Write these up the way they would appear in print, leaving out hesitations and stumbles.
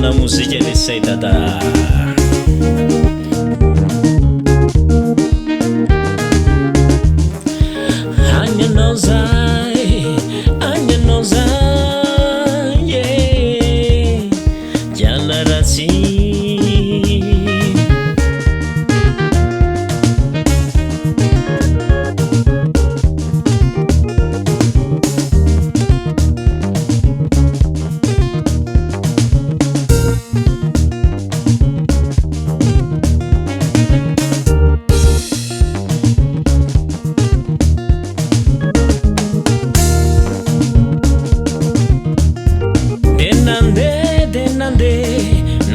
na muzika lesay dada anyanao zay yeah jana ratsy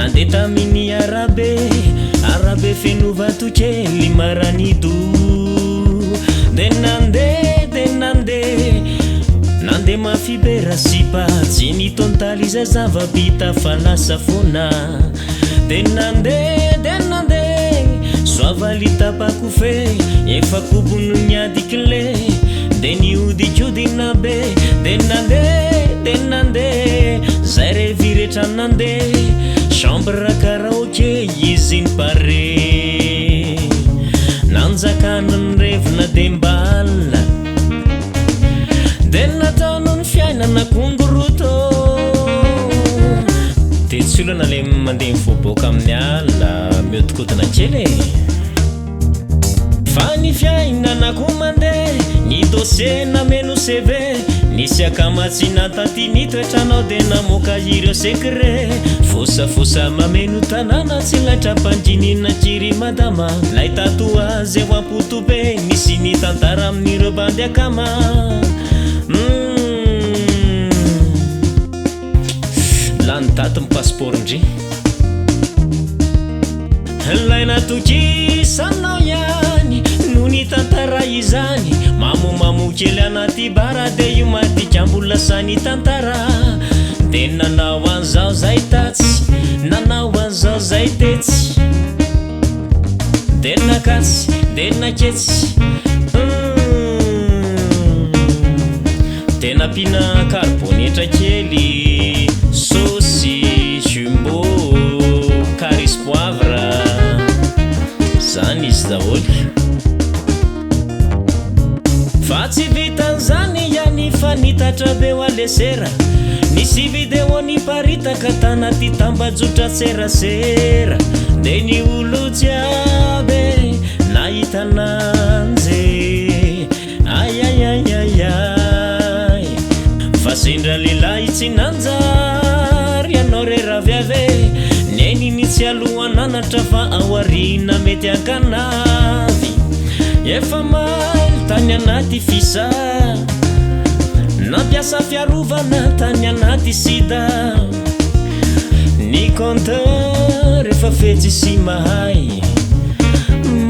nande tamini arabe fenovato kely maranido de nande mafibera sipa tsy nitontaly izay zava-bita fa lasa fona de nande soavalita-pako fe efa kobono niadikile de niodikodina be de nande zay reviretra nande chambre karaoke izy ny pare nanjakanany revina de mbala de nataono ny fiainana kongoroto de tsy olana le mandeha mifoboaka amin'ny ala miodikotina kely fa ny fiainanako mandeha ny dossier nameno CV nisy akamatsina taty nitoetranao de namoka ireo secret fosafosa mameno tanàna tsy laitra mpanjinina kiry madama lay tatoazy eo ampotobe nisy ny tantara amin'ireo bandy akama lany taty my passeport ndry lay natokisanao ihany no ny tantara izany mamomamo kely anaty bara de io matikambola sany tantara de nanao an'izao zay tatsy nanao an'izao zay tetsy de nakatsy de naketsy de napina carbonetra kely sosy jumbo caris poivre zany izy daholy fa tsy vitan'izany ihany fa nitatra be ho alesera nisy video niparitaka tanaty tambajotra serasera de ny olo jiaby nahitananjy ayayayayay fa sendra lehilahy tsy nanjary anao reraviave neniny tsy alohananatra fa aoriana mety ankanavy efa maly tany anaty fisa nampiasa fiarovana tany anaty sida ny compteur efa fetsy sy mahay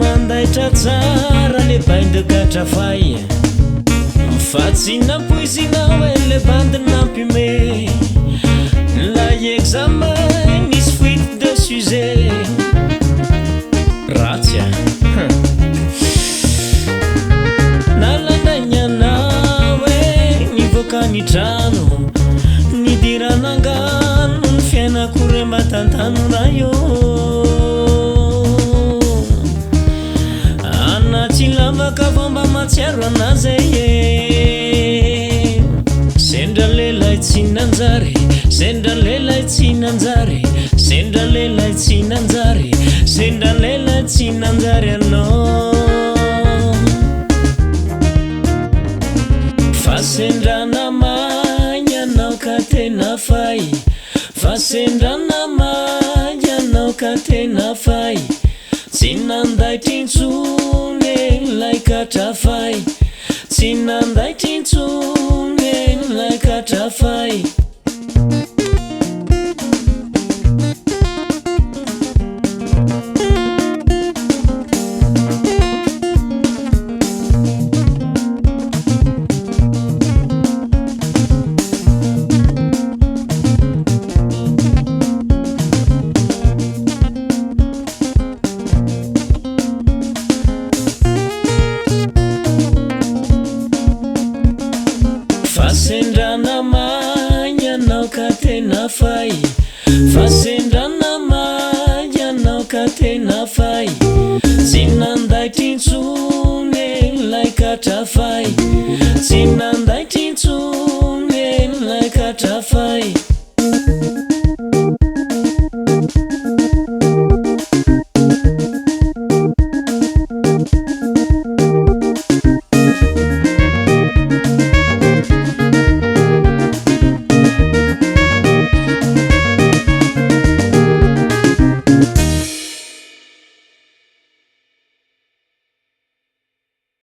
mandaitra tsara le bainde katrafay fa tsy nampoizinao e le bande nampime la examen nisy fuite de sujet ratsy ny trano nidiranangano ny fiainako rembatantanona io anaty lavaka vomba matsiaro anazy e sendra lelay tsy nanjary sendra lelay tsy nanjary sendra lelay tsy nanjary sendra lelay tsy nanjary anao fa sendra namagny anao ka tena fay fa sendra namagny anao ka tena fay tsy nandaitry intsony lay katrafay tsy nandaitry intsony lay katrafay Fa sendranamayyanao ka tena fay tsy nandaitry intsony lay katrafay tsy nandaitry